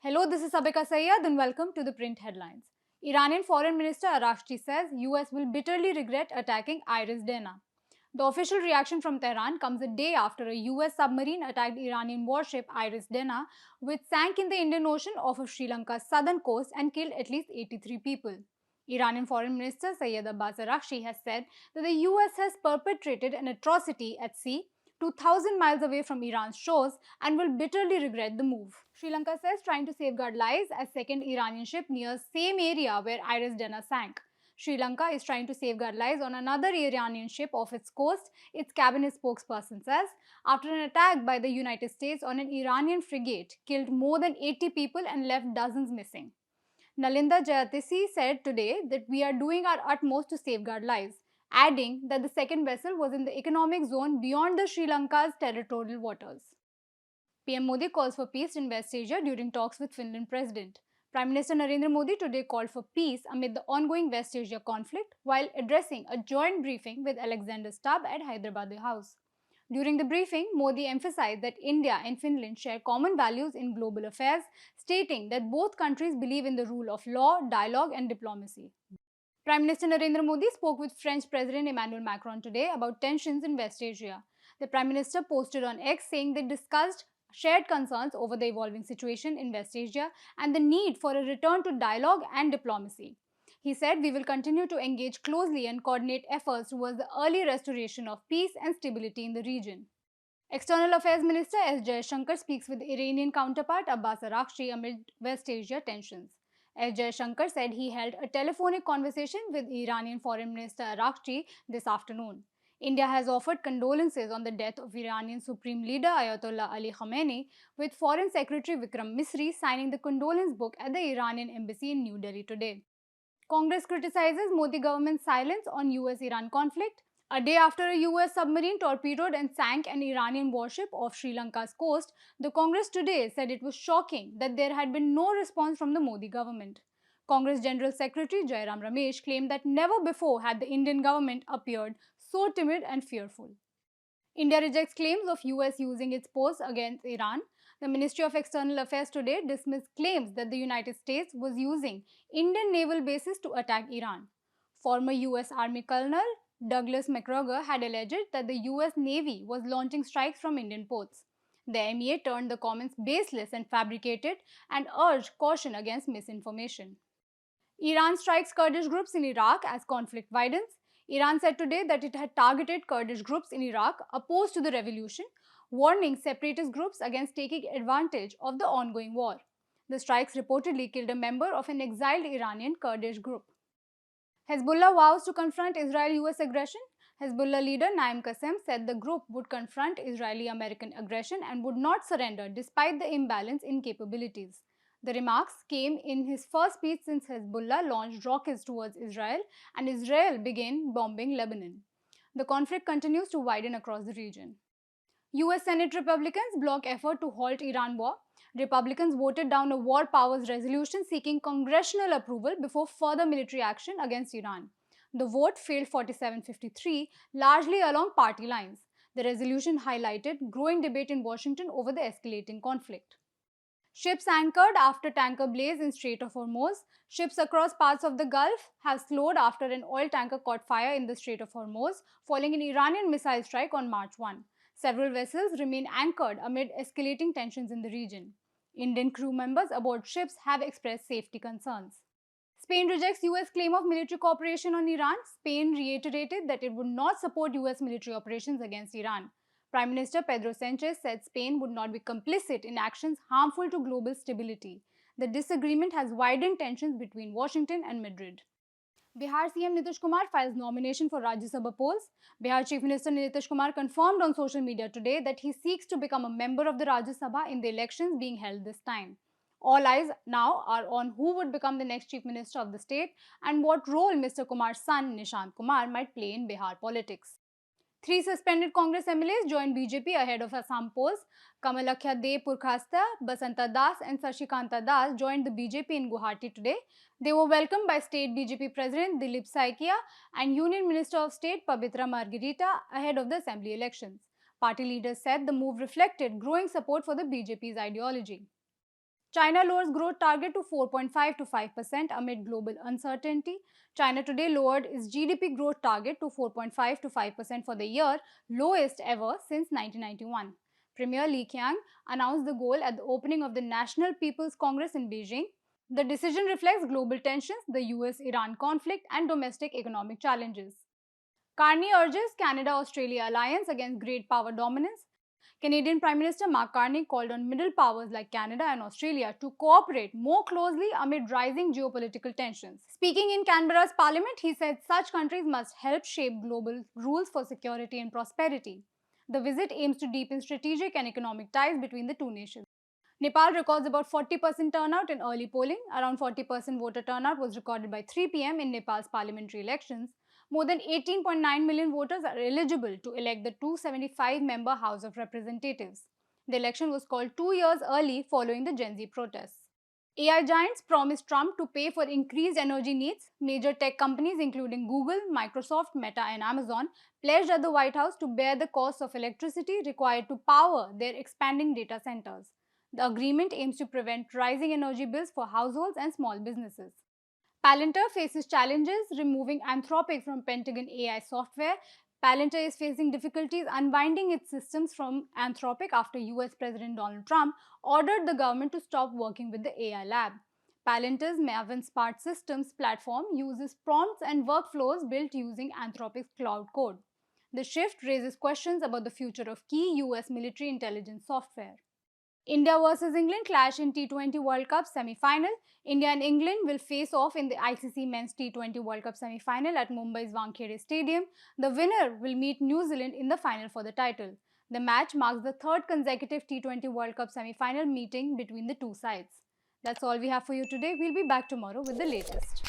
Hello, this is Sabika Syed and welcome to the print headlines. Iranian Foreign Minister Araghchi says US will bitterly regret attacking IRIS Dena. The official reaction from Tehran comes a day after a US submarine attacked Iranian warship IRIS Dena, which sank in the Indian Ocean off of Sri Lanka's southern coast and killed at least 83 people. Iranian Foreign Minister Syed Abbas Araghchi has said that the US has perpetrated an atrocity at sea 2,000 miles away from Iran's shores and will bitterly regret the move. Sri Lanka says trying to safeguard lives as second Iranian ship nears same area where IRIS Dena sank. Sri Lanka is trying to safeguard lives on another Iranian ship off its coast, its cabinet spokesperson says, after an attack by the United States on an Iranian frigate killed more than 80 people and left dozens missing. Nalinda Jayatisi said today that we are doing our utmost to safeguard lives, adding that the second vessel was in the economic zone beyond the Sri Lanka's territorial waters. PM Modi calls for peace in West Asia during talks with Finland President. Prime Minister Narendra Modi today called for peace amid the ongoing West Asia conflict while addressing a joint briefing with Alexander Stubb at Hyderabad House. During the briefing, Modi emphasized that India and Finland share common values in global affairs, stating that both countries believe in the rule of law, dialogue, and diplomacy. Prime Minister Narendra Modi spoke with French President Emmanuel Macron today about tensions in West Asia. The Prime Minister posted on X saying they discussed shared concerns over the evolving situation in West Asia and the need for a return to dialogue and diplomacy. He said, "We will continue to engage closely and coordinate efforts towards the early restoration of peace and stability in the region." External Affairs Minister S. Jaishankar speaks with Iranian counterpart Abbas Araghchi amid West Asia tensions. S. Jaishankar said he held a telephonic conversation with Iranian Foreign Minister Araghchi this afternoon. India has offered condolences on the death of Iranian Supreme Leader Ayatollah Ali Khamenei, with Foreign Secretary Vikram Misri signing the condolence book at the Iranian embassy in New Delhi today. Congress criticizes Modi government's silence on US-Iran conflict. A day after a US submarine torpedoed and sank an Iranian warship off Sri Lanka's coast, the Congress today said it was shocking that there had been no response from the Modi government. Congress General Secretary Jairam Ramesh claimed that never before had the Indian government appeared so timid and fearful. India rejects claims of US using its post against Iran. The Ministry of External Affairs today dismissed claims that the United States was using Indian naval bases to attack Iran. Former US Army Colonel Douglas McGregor had alleged that the US Navy was launching strikes from Indian ports. The MEA turned the comments baseless and fabricated and urged caution against misinformation. Iran strikes Kurdish groups in Iraq as conflict widens. Iran said today that it had targeted Kurdish groups in Iraq opposed to the revolution, warning separatist groups against taking advantage of the ongoing war. The strikes reportedly killed a member of an exiled Iranian Kurdish group. Hezbollah vows to confront Israel-US aggression. Hezbollah leader Naim Qassem said the group would confront Israeli-American aggression and would not surrender despite the imbalance in capabilities. The remarks came in his first speech since Hezbollah launched rockets towards Israel and Israel began bombing Lebanon. The conflict continues to widen across the region. US Senate Republicans block effort to halt Iran war. Republicans voted down a war powers resolution seeking congressional approval before further military action against Iran. The vote failed 47-53, largely along party lines. The resolution highlighted growing debate in Washington over the escalating conflict. Ships anchored after tanker blaze in Strait of Hormuz. Ships across parts of the Gulf have slowed after an oil tanker caught fire in the Strait of Hormuz, following an Iranian missile strike on March 1. Several vessels remain anchored amid escalating tensions in the region. Indian crew members aboard ships have expressed safety concerns. Spain rejects US claim of military cooperation on Iran. Spain reiterated that it would not support US military operations against Iran. Prime Minister Pedro Sanchez said Spain would not be complicit in actions harmful to global stability. The disagreement has widened tensions between Washington and Madrid. Bihar CM Nitish Kumar files nomination for Rajya Sabha polls. Bihar Chief Minister Nitish Kumar confirmed on social media today that he seeks to become a member of the Rajya Sabha in the elections being held this time. All eyes now are on who would become the next Chief Minister of the state and what role Mr. Kumar's son Nishant Kumar might play in Bihar politics. 3 suspended Congress MLAs joined BJP ahead of Assam polls. Kamalakhya De Purkhasta, Basanta Das and Sashikanta Das joined the BJP in Guwahati today. They were welcomed by State BJP President Dilip Saikia and Union Minister of State Pabitra Margarita ahead of the assembly elections. Party leaders said the move reflected growing support for the BJP's ideology. China lowers growth target to 4.5 to 5% amid global uncertainty. China today lowered its GDP growth target to 4.5 to 5% for the year, lowest ever since 1991. Premier Li Qiang announced the goal at the opening of the National People's Congress in Beijing. The decision reflects global tensions, the US Iran conflict, and domestic economic challenges. Carney urges Canada Australia alliance against great power dominance. Canadian Prime Minister Mark Carney called on middle powers like Canada and Australia to cooperate more closely amid rising geopolitical tensions. Speaking in Canberra's parliament, he said such countries must help shape global rules for security and prosperity. The visit aims to deepen strategic and economic ties between the two nations. Nepal records about 40% turnout in early polling. Around 40% voter turnout was recorded by 3 p.m. in Nepal's parliamentary elections. More than 18.9 million voters are eligible to elect the 275-member House of Representatives. The election was called 2 years early following the Gen Z protests. AI giants promised Trump to pay for increased energy needs. Major tech companies, including Google, Microsoft, Meta, and Amazon, pledged at the White House to bear the cost of electricity required to power their expanding data centers. The agreement aims to prevent rising energy bills for households and small businesses. Palantir faces challenges removing Anthropic from Pentagon AI software. Palantir is facing difficulties unbinding its systems from Anthropic after US President Donald Trump ordered the government to stop working with the AI lab. Palantir's Maven Smart Systems platform uses prompts and workflows built using Anthropic's cloud code. The shift raises questions about the future of key US military intelligence software. India versus England clash in T20 World Cup semi-final. India and England will face off in the ICC Men's T20 World Cup semi-final at Mumbai's Wankhede Stadium. The winner will meet New Zealand in the final for the title. The match marks the third consecutive T20 World Cup semi-final meeting between the two sides. That's all we have for you today. We'll be back tomorrow with the latest.